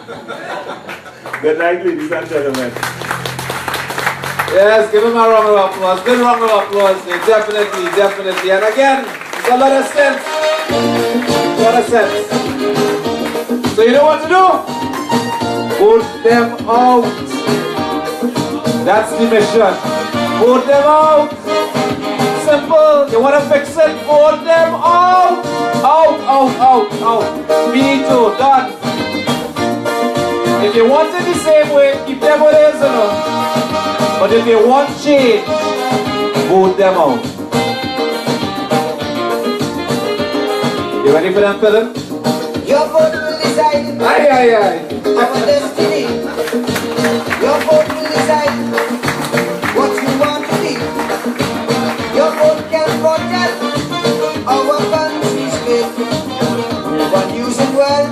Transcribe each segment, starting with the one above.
Good night, ladies and gentlemen. Yes, give him a round of applause. Good round of applause. Definitely, definitely. And again, it's a lot of sense. A lot of sense. So you know what to do? Vote them out. That's the mission. Vote them out. Simple. You want to fix it? Vote them out. Out, out, out, out. Me too. Done. If you want it the same way, keep them what it is, you know. But if you want change, vote them out. You ready for them, Phillip? Your vote will decide Aye, aye, aye. our destiny. Your vote will decide what you want to be. Your vote can protect our country's faith. But use it well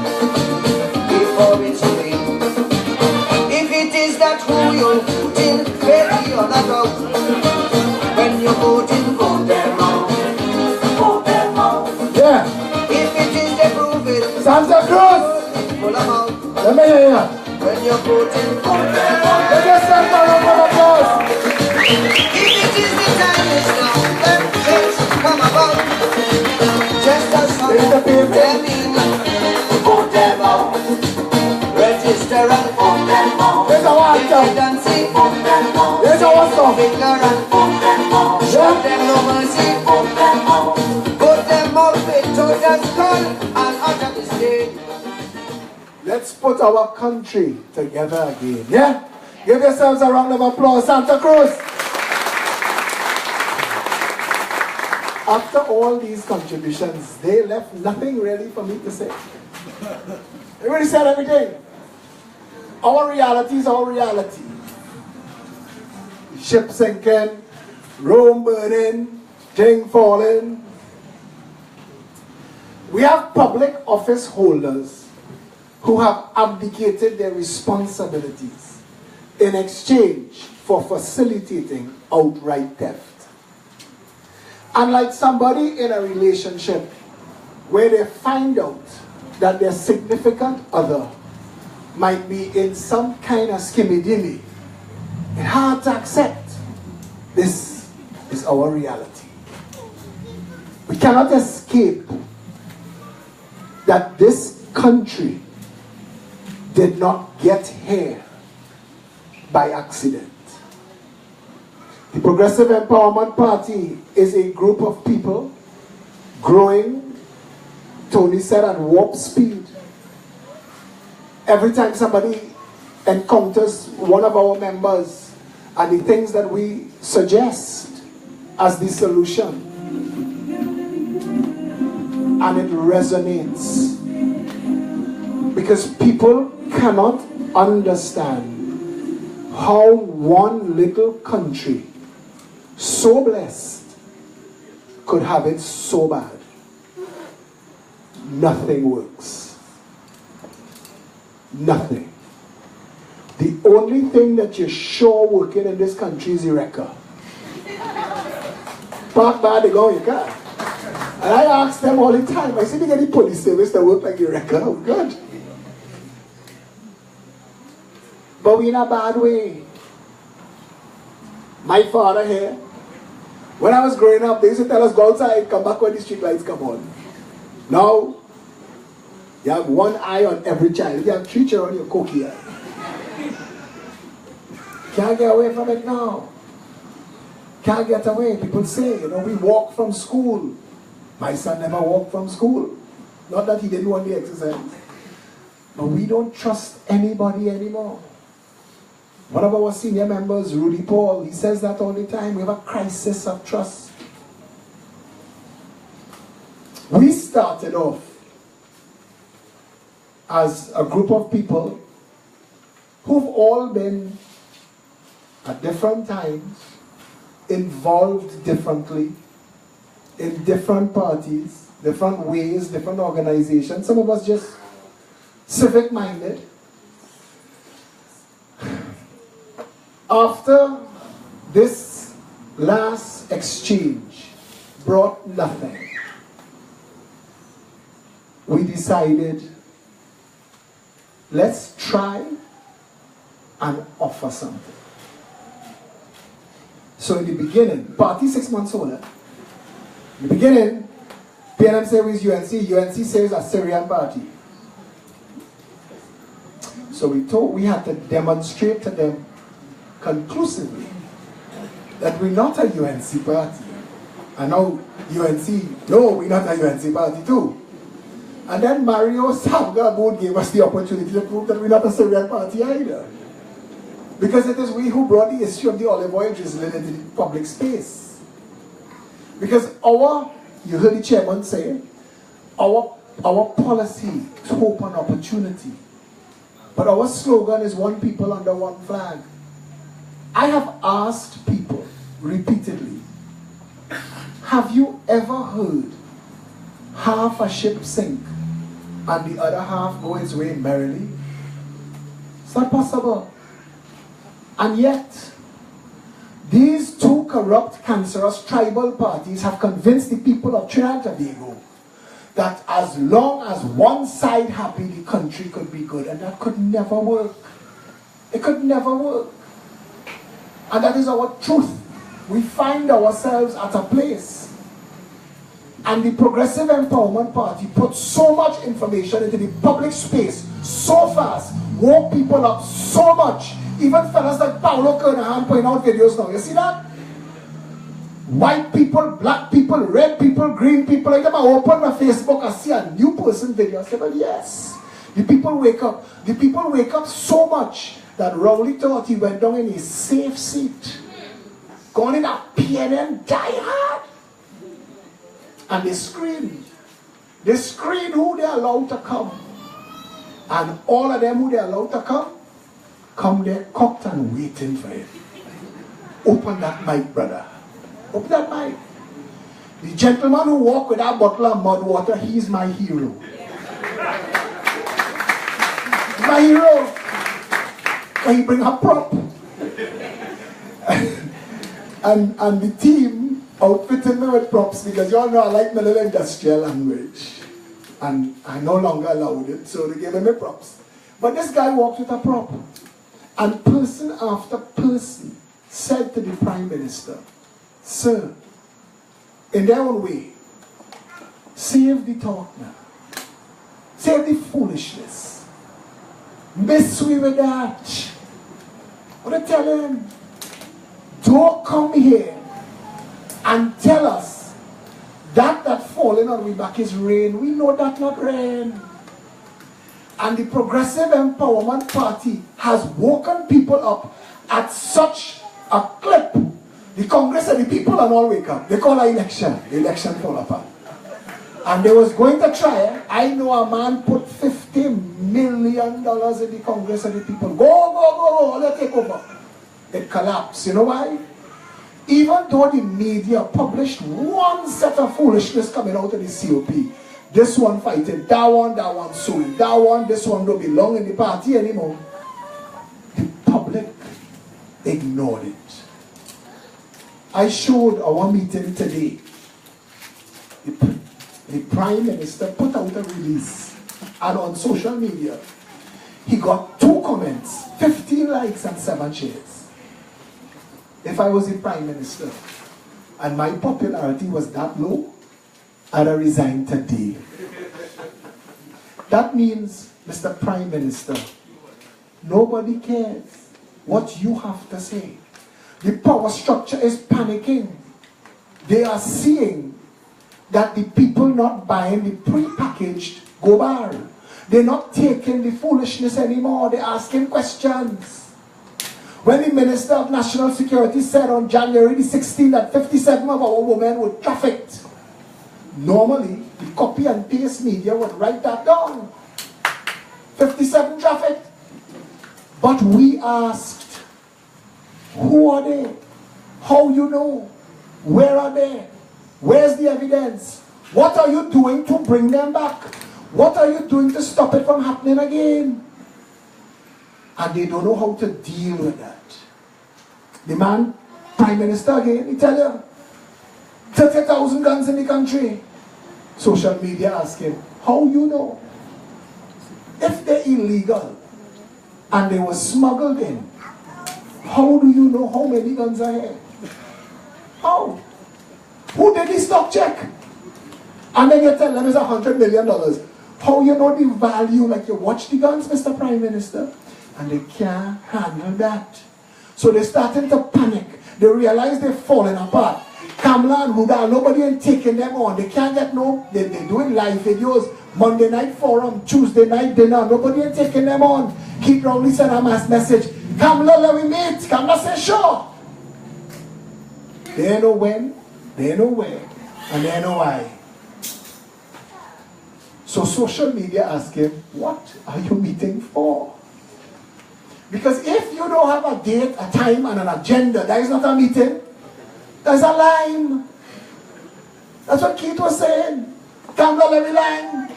before it's too late. If it is that who you're voting, maybe you're not out. When you're voting, vote them out. Vote them out. Yeah. If it is they prove it, Santa Cruz. pull them out. Let me hear you. When you're voting, vote them out. Let us stand for a round of applause. If it is the time is now, let change come about. Just as some There's the paper. them in, vote them out. Register and vote them out. There's a If water. they don't see, vote them out. There's a water. Finger and vote them out. Show them no mercy, vote them out. Vote them out with total skull and utter mistake. Let's put our country together again. Yeah? Give yourselves a round of applause, Santa Cruz. After all these contributions, they left nothing really for me to say. They already said everything. Our reality is our reality. Ship sinking, Rome burning, thing falling. We have public office holders who have abdicated their responsibilities in exchange for facilitating outright theft. Unlike somebody in a relationship where they find out that their significant other might be in some kind of skimmy-dimmy, it's hard to accept. This is our reality. We cannot escape that this country did not get here by accident. The Progressive Empowerment Party is a group of people growing, Tony said, at warp speed. Every time somebody encounters one of our members and the things that we suggest as the solution, and it resonates. Because people cannot understand how one little country, so blessed, could have it so bad. Nothing works. Nothing. The only thing that you're sure working in this country is Eureka. Park by they go in your car. And I ask them all the time, I see they get the police service that work like Eureka. Oh, good. But we in a bad way. My father here, when I was growing up, they used to tell us, go outside, come back when the street lights come on. Now, you have one eye on every child. If you have 3 children, you're cookie eye. Can't get away from it now. Can't get away. People say, you know, we walk from school. My son never walked from school. Not that he didn't want the exercise. But we don't trust anybody anymore. One of our senior members, Rudy Paul, he says that all the time. We have a crisis of trust. We started off as a group of people who've all been at different times involved differently in different parties, different ways, different organizations. Some of us just civic-minded. After this last exchange brought nothing, we decided let's try and offer something. So in the beginning, party 6 months older. In the beginning, PNM said with UNC, UNC says a Syrian party. So we had to demonstrate to them conclusively that we're not a UNC party. And now UNC, no, we're not a UNC party too. And then Mario Sanga gave us the opportunity to prove that we're not a Syrian party either. Because it is we who brought the issue of the olive oil drizzling into the public space. Because you heard the chairman say, our policy is hope and opportunity. But our slogan is one people under one flag. I have asked people repeatedly, have you ever heard half a ship sink and the other half go its way merrily? It's not possible. And yet, these two corrupt, cancerous tribal parties have convinced the people of Trinidad and Tobago that as long as one side happy, the country could be good. And that could never work. It could never work. And that is our truth. We find ourselves at a place. And the Progressive Empowerment Party put so much information into the public space so fast, woke people up so much. Even fellas like Paulo Kernahan putting out videos now. You see that? White people, black people, red people, green people. Like them, I open my Facebook, I see a new person video. I say, but yes. The people wake up. The people wake up so much that Rowley thought he went down in his safe seat. Gone in a PNM die hard. And they scream. They scream who they allowed to come. And all of them who they allowed to come there cocked and waiting for him. Open that mic, brother. Open that mic. The gentleman who walked with that bottle of mud water, he's my hero. He's my hero. And he bring a prop. and the team outfitted me with props because you all know I like my little industrial language. And I no longer allowed it, so they gave me props. But this guy walked with a prop. And person after person said to the Prime Minister, sir, in their own way, save the talk now. Save the foolishness. Mess with that. I want to tell him, don't come here and tell us that falling on we back is rain. We know that not rain. And the Progressive Empowerment Party has woken people up at such a clip. The Congress and the people are all wake up. They call an election. The election fall apart. And they was going to try. I know a man put $50 million in the Congress and the people. Go, let's take over. It collapsed. You know why? Even though the media published one set of foolishness coming out of the COP, this one fighting, that one suing, that one, this one don't belong in the party anymore. The public ignored it. I showed our meeting today. The Prime Minister put out a release, and on social media, he got 2 comments, 15 likes and 7 shares. If I was the Prime Minister, and my popularity was that low, I'd have resigned today. That means, Mr. Prime Minister, nobody cares what you have to say. The power structure is panicking. They are seeing that the people not buying the pre-packaged go bar. They're not taking the foolishness anymore. They're asking questions. When the Minister of National Security said on January the 16th that 57 of our women were trafficked, normally the copy and paste media would write that down. 57 trafficked. But we asked, who are they? How you know? Where are they? Where's the evidence? What are you doing to bring them back? What are you doing to stop it from happening again? And they don't know how to deal with that. The man, Prime Minister again, he tell you, 30,000 guns in the country. Social media asking, how you know? If they're illegal, and they were smuggled in. How do you know how many guns are here? How? Who did the stock check? And then you tell them it's $100 million. How you know the value? Like you watch the guns, Mr. Prime Minister, and they can't handle that. So they're starting to panic. They realize they're falling apart. Kamla and Huda, nobody ain't taking them on. They can't get no, they're doing live videos, Monday night forum, Tuesday night dinner, nobody ain't taking them on. Keith Rowley sent a mass message, Kamla, let me meet. Kamla said, sure. They know when, they know where, and they know why. So social media ask him, what are you meeting for? Because if you don't have a date, a time, and an agenda, that is not a meeting. That's a line. That's what Keith was saying. Kamla, let me line.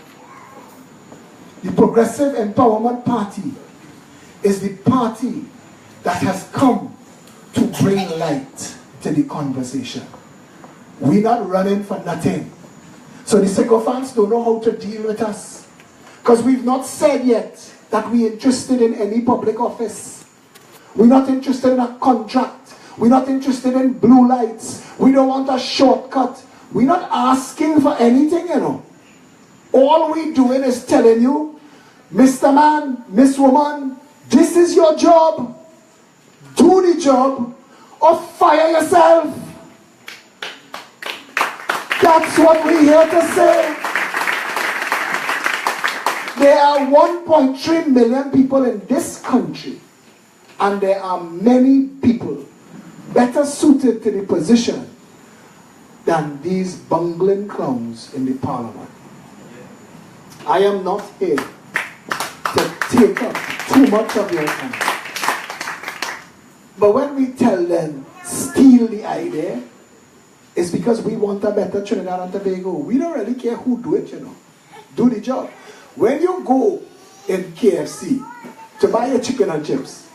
The Progressive Empowerment Party is the party that has come to bring light to the conversation. We're not running for nothing. So the sycophants don't know how to deal with us. Because we've not said yet that we're interested in any public office. We're not interested in a contract. We're not interested in blue lights. We don't want a shortcut. We're not asking for anything, you know. All we're doing is telling you, Mr. Man, Miss Woman, this is your job. Do the job or fire yourself. That's what we're here to say. There are 1.3 million people in this country, and there are many people better suited to the position than these bungling clowns in the parliament. I am not here to take up too much of your time. But when we tell them, steal the idea, it's because we want a better Trinidad and Tobago. We don't really care who do it, you know. Do the job. When you go in KFC to buy your chicken and chips,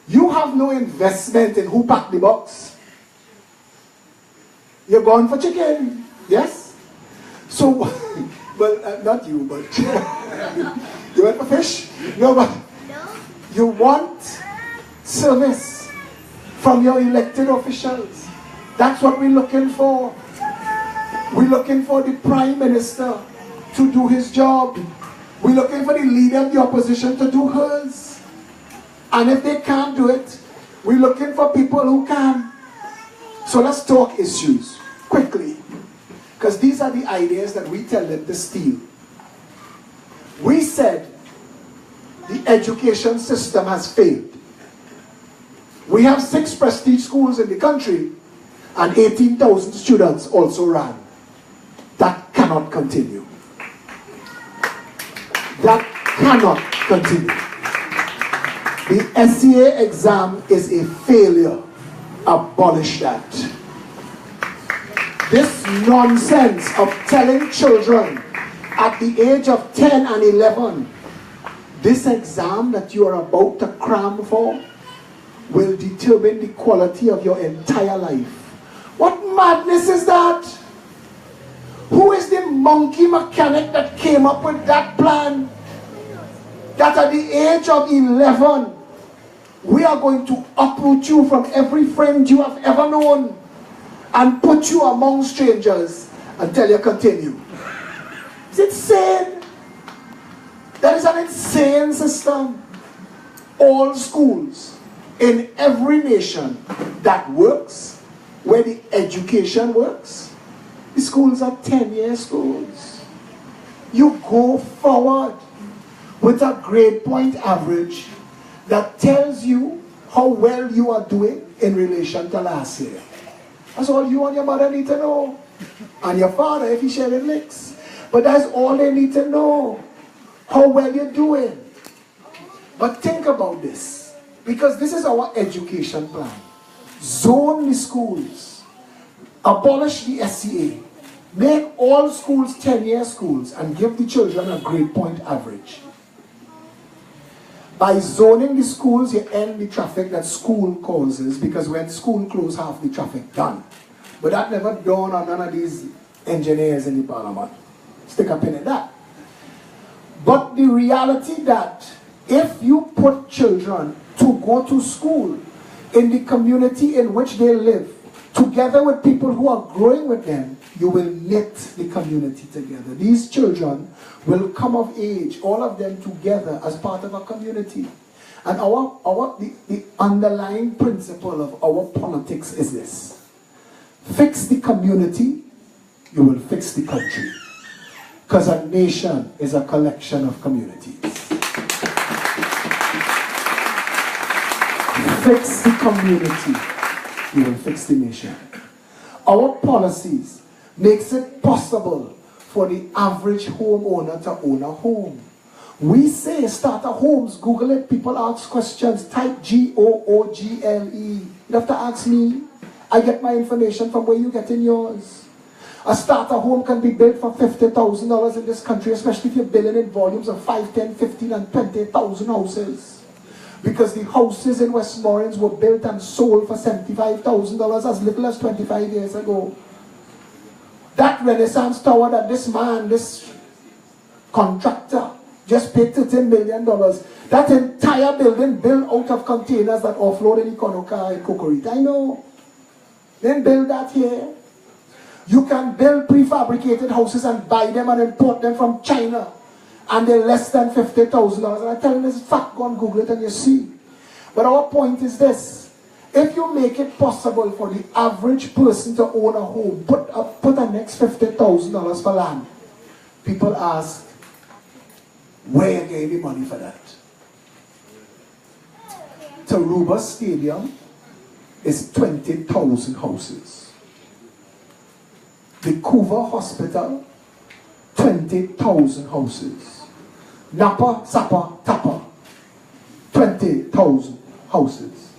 you have no investment in who packed the box. You're going for chicken, yes? So, well, not you, but you went for fish? No, but you want service from your elected officials. That's what we're looking for. We're looking for the Prime Minister to do his job. We're looking for the leader of the opposition to do hers. And if they can't do it, we're looking for people who can. So let's talk issues quickly. Because these are the ideas that we tell them to steal. We said the education system has failed. We have 6 prestige schools in the country and 18,000 students also ran. That cannot continue. That cannot continue. The SCA exam is a failure. Abolish that. This nonsense of telling children at the age of 10 and 11, this exam that you are about to cram for will determine the quality of your entire life. What madness is that? Who is the monkey mechanic that came up with that plan? That at the age of 11, we are going to uproot you from every friend you have ever known and put you among strangers until you continue. It's insane. That is an insane system. All schools in every nation that works, where the education works, the schools are 10-year schools. You go forward with a grade point average that tells you how well you are doing in relation to last year. That's all you and your mother need to know. And your father if he's sharing licks. But that's all they need to know. How well you're doing. But think about this. Because this is our education plan. Zone the schools. Abolish the SCA. Make all schools 10-year schools and give the children a grade point average. By zoning the schools, you end the traffic that school causes, because when school close, half the traffic done. But that never dawned on none of these engineers in the parliament. Stick a pin in that. But the reality that If you put children to go to school in the community in which they live, together with people who are growing with them, you will knit the community together. These children will come of age, all of them together as part of a community. And the underlying principle of our politics is this: fix the community, you will fix the country. Because a nation is a collection of communities. Fix the community, you will fix the nation. Our policies makes it possible for the average homeowner to own a home. We say starter homes, Google it, people ask questions, type Google. You have to ask me. I get my information from where you get in yours. A starter home can be built for $50,000 in this country, especially if you're building in volumes of 5, 10, 15, and 20,000 houses. Because the houses in Westmoreland were built and sold for $75,000 as little as 25 years ago. That Renaissance tower that this man, this contractor, just paid $13 million. That entire building built out of containers that offload in Ikonoka and Kokorita. I know. Then build that here. You can build prefabricated houses and buy them and import them from China. And they're less than $50,000. And I tell you this fact, go and Google it and you see. But our point is this: if you make it possible for the average person to own a home, put an next $50,000 for land, people ask, where you getting the money for that? Taruba Stadium is 20,000 houses. The Kuva Hospital, 20,000 houses. Napa, Sapa, Tapa, 20,000 houses.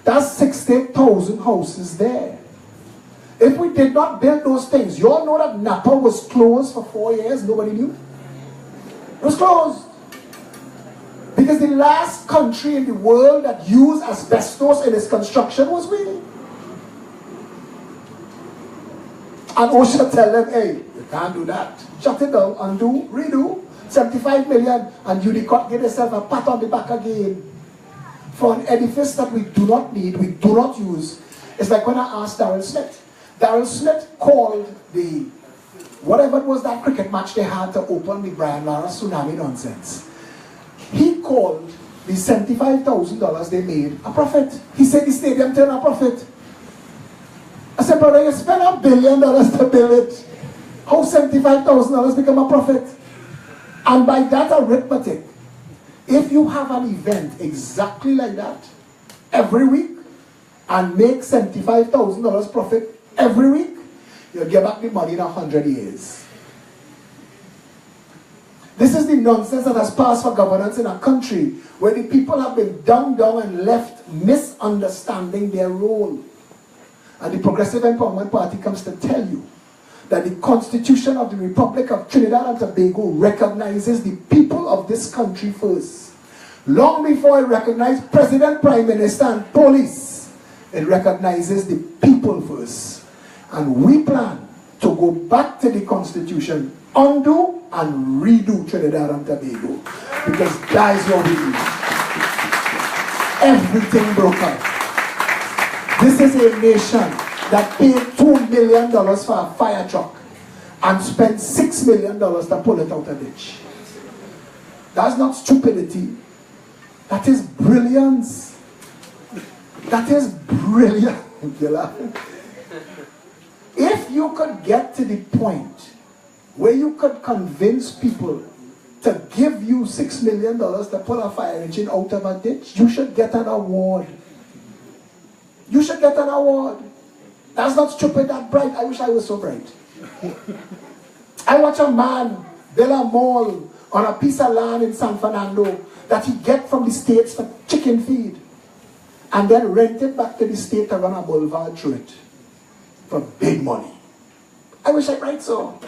That's 60,000 houses there. If we did not build those things, you all know that Napa was closed for 4 years, nobody knew. It was closed. Because the last country in the world that used asbestos in its construction was we. And OSHA tell them, hey, you can't do that. Shut it down, undo, redo. 75 million, and you get yourself a pat on the back again for an edifice that we do not need, we do not use. It's like when I asked Darrell Smith. Darrell Smith called the, whatever it was, that cricket match they had to open the Brian Lara tsunami nonsense. He called the $75,000 they made a profit. He said the stadium turned a profit. I said, brother, you spent $1 billion to build it. How $75,000 become a profit? And by that arithmetic, if you have an event exactly like that every week and make $75,000 profit every week, you'll get back the money in 100 years. This is the nonsense that has passed for governance in a country where the people have been dumbed down and left misunderstanding their role. And the Progressive Empowerment Party comes to tell you that the Constitution of the Republic of Trinidad and Tobago recognizes the people of this country first. Long before it recognized President, Prime Minister, and police, it recognizes the people first. And we plan to go back to the Constitution, undo and redo Trinidad and Tobago. Because that is what we do. Everything broke up. This is a nation that paid $2 million for a fire truck and spent $6 million to pull it out of the ditch. That's not stupidity. That is brilliance. That is brilliant. If you could get to the point where you could convince people to give you $6 million to pull a fire engine out of a ditch, you should get an award. You should get an award. That's not stupid, that's bright. I wish I was so bright. I watch a man build a mall on a piece of land in San Fernando that he get from the States for chicken feed and then rent it back to the state to run a boulevard through it for big money. I wish I write so.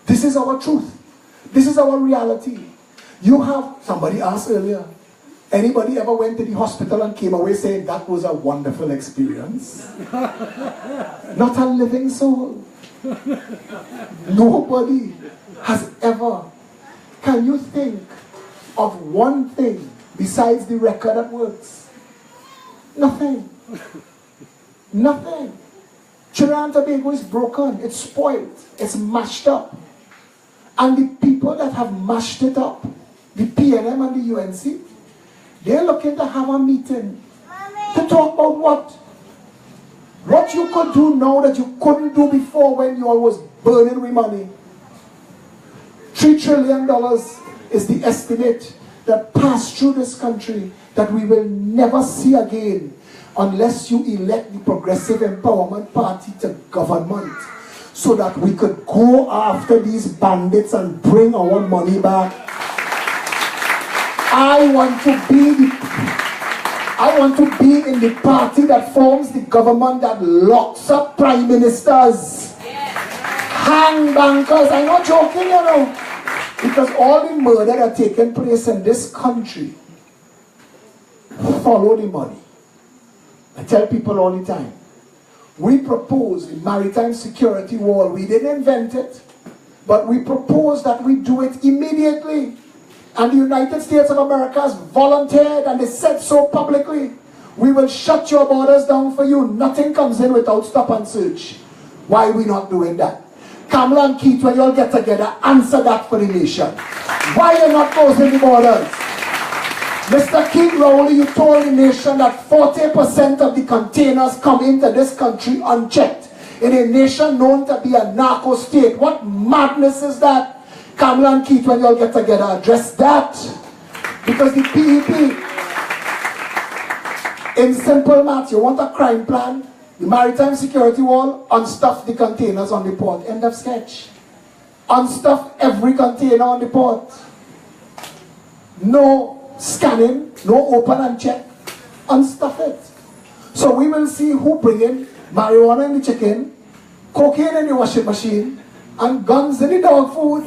This is our truth. This is our reality. You have, somebody asked earlier, anybody ever went to the hospital and came away saying that was a wonderful experience? Not a living soul. Nobody has ever. Can you think of one thing besides the record that works? Nothing. Nothing. Trinidad and Tobago is broken, it's spoiled, it's mashed up. And the people that have mashed it up, the PNM and the UNC, they're looking to have a meeting to talk about what? What you could do now that you couldn't do before when you all was burning with money. $3 trillion is the estimate that passed through this country that we will never see again unless you elect the Progressive Empowerment Party to government so that we could go after these bandits and bring our money back. I want to be in the party that forms the government that locks up prime ministers, hang bankers. I'm not joking, you know. Because all the murder that taken place in this country follow the money. I tell people all the time, we proposed the maritime security wall. We didn't invent it, but we proposed that we do it immediately. And the United States of America has volunteered, and they said so publicly. We will shut your borders down for you. Nothing comes in without stop and search. Why are we not doing that? Kamala and Keith, when you all get together, answer that for the nation. Why are you not closing the borders? Mr. King Rowley, you told the nation that 40% of the containers come into this country unchecked. In a nation known to be a narco state. What madness is that? Kamala and Keith, when you all get together, address that. Because the PEP, in simple maths, you want a crime plan, the maritime security wall, unstuff the containers on the port. End of sketch. Unstuff every container on the port. No scanning, no open and check. Unstuff it. So we will see who bringing marijuana in the chicken, cocaine in the washing machine, and guns in the dog food.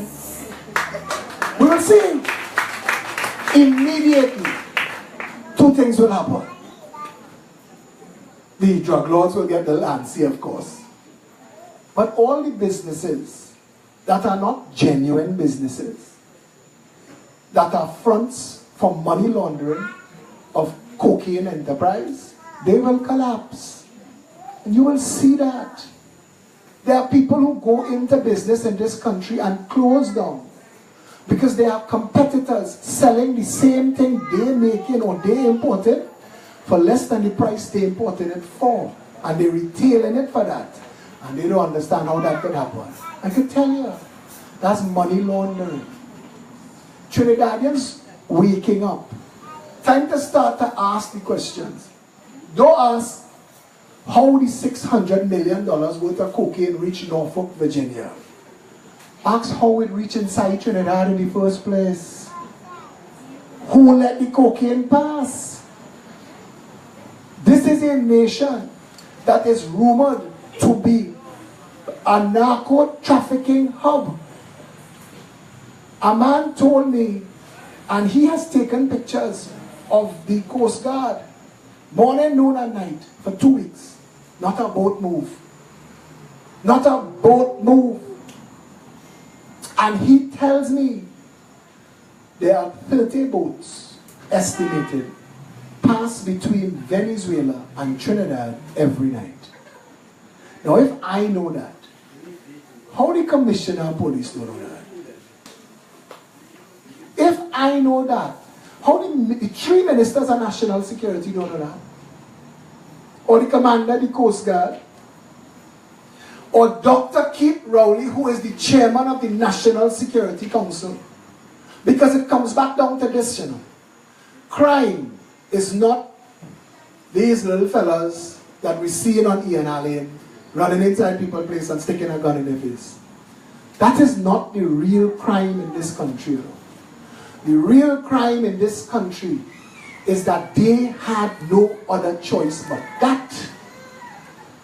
We will see. Immediately, two things will happen. The drug lords will get the lancy, of course. But all the businesses that are not genuine businesses, that are fronts for money laundering of cocaine enterprise, they will collapse. And you will see that. There are people who go into business in this country and close down because they are competitors selling the same thing they making or they imported for less than the price they imported it for, and they retailing it for that, and they don't understand how that could happen. I can tell you, that's money laundering. Trinidadians waking up. Time to start to ask the questions. Don't ask how the $600 million worth of cocaine reached Norfolk, Virginia. Ask how it reached inside Trinidad in the first place. Who let the cocaine pass? This is a nation that is rumored to be a narco-trafficking hub. A man told me, and he has taken pictures of the Coast Guard, morning, noon, and night, for 2 weeks. Not a boat move. Not a boat move. And he tells me there are 30 boats estimated pass between Venezuela and Trinidad every night. Now, if I know that, how the commissioner of police don't know that? If I know that, how the 3 ministers of national security don't know that? Or the commander of the Coast Guard? Or Dr. Keith Rowley, who is the chairman of the National Security Council? Because it comes back down to this, you know. Crime is not these little fellas that we see on Ian Lane running inside people's place and sticking a gun in their face. That is not the real crime in this country. You know. The real crime in this country is that they had no other choice but that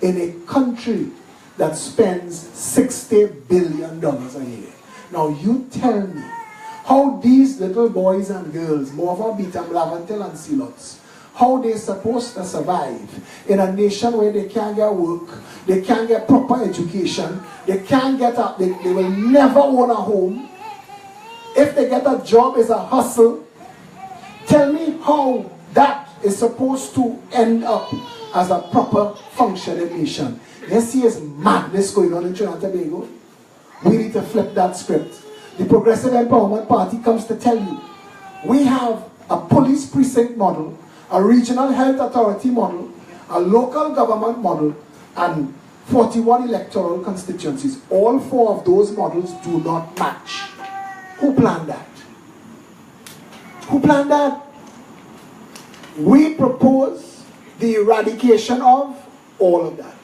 in a country that spends $60 billion a year. Now you tell me how these little boys and girls, Morva, Beatam, Lavantel and Silots, how they're supposed to survive in a nation where they can't get work, they can't get proper education, they can't get up, they will never own a home. If they get a job, it's a hustle. Tell me how that is supposed to end up as a proper functioning nation. Yes, there's madness going on in Trinidad and Tobago. We need to flip that script. The Progressive Empowerment Party comes to tell you, we have a police precinct model, a regional health authority model, a local government model, and 41 electoral constituencies. All 4 of those models do not match. Who planned that? Who planned that? We propose the eradication of all of that.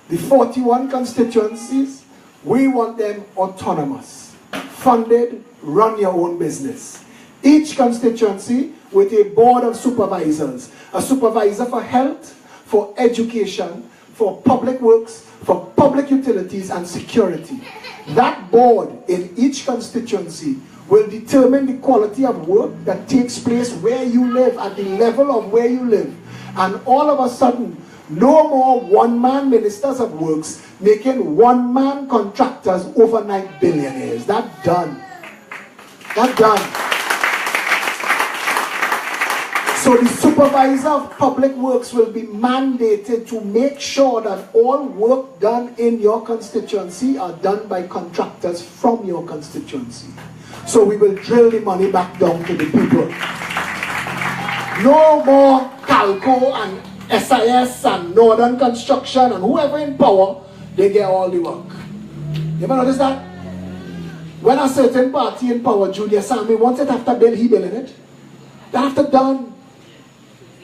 The 41 constituencies, we want them autonomous, funded, run your own business. Each constituency with a board of supervisors, a supervisor for health, for education, for public works, for public utilities and security. That board in each constituency will determine the quality of work that takes place where you live, at the level of where you live. And all of a sudden, no more one-man ministers of works making one-man contractors overnight billionaires. That's done. That's done. So the supervisor of public works will be mandated to make sure that all work done in your constituency are done by contractors from your constituency. So we will drill the money back down to the people. No more Calco and SIS and Northern Construction and whoever in power, they get all the work. You ever notice that? When a certain party in power, Julius Sammy, wants it after bill, he billing it. That's done.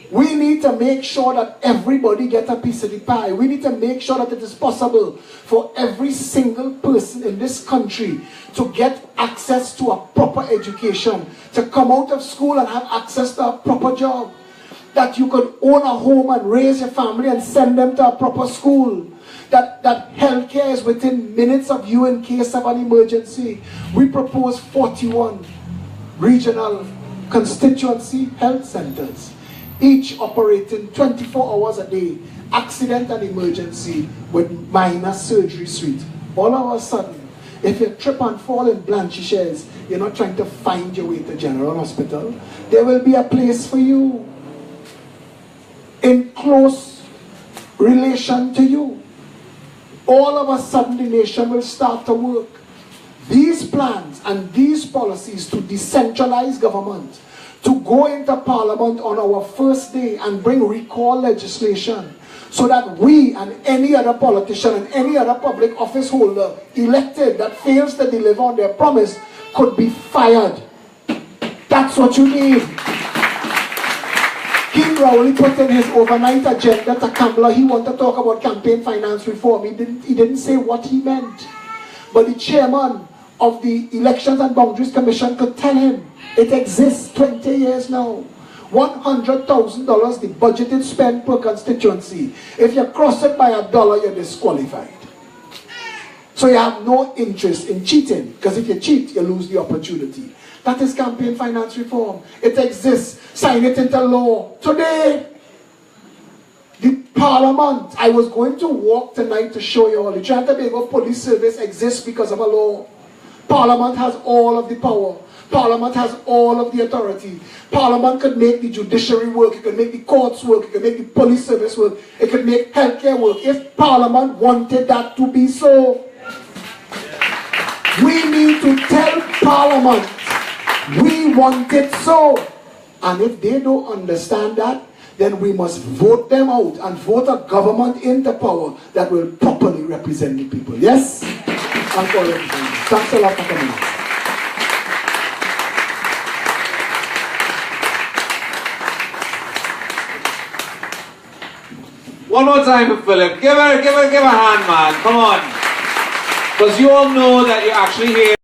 We need to make sure that everybody gets a piece of the pie. We need to make sure that it is possible for every single person in this country to get access to a proper education, to come out of school and have access to a proper job, that you could own a home and raise your family and send them to a proper school, that healthcare is within minutes of you in case of an emergency. We propose 41 regional constituency health centers, each operating 24 hours a day, accident and emergency with minor surgery suite. All of a sudden, if you trip and fall in Blanchishes, you're not trying to find your way to General Hospital. There will be a place for you in close relation to you. All of a sudden, the nation will start to work. These plans and these policies to decentralize government, to go into Parliament on our first day and bring recall legislation so that we and any other politician and any other public office holder elected that fails to deliver on their promise could be fired. That's what you need. King Rowley put in his overnight agenda to Kamala. He wanted to talk about campaign finance reform. He didn't say what he meant. But the chairman of the Elections and Boundaries Commission could tell him it exists 20 years now. $100,000 the budgeted spend per constituency. If you cross it by $1, you're disqualified. So you have no interest in cheating, because if you cheat, you lose the opportunity. That is campaign finance reform. It exists. Sign it into law. Today, the Parliament, I was going to walk tonight to show you all. The Trinidad and Tobago Police Service exists because of a law. Parliament has all of the power. Parliament has all of the authority. Parliament could make the judiciary work, it could make the courts work, it could make the police service work, it could make healthcare work, if Parliament wanted that to be so. We need to tell Parliament, we want it so. And if they don't understand that, then we must vote them out and vote a government into power that will properly represent the people. Yes? Thanks a lot for coming. One more time for Phillip. Give her a hand, man. Come on. Because you all know that you're actually here.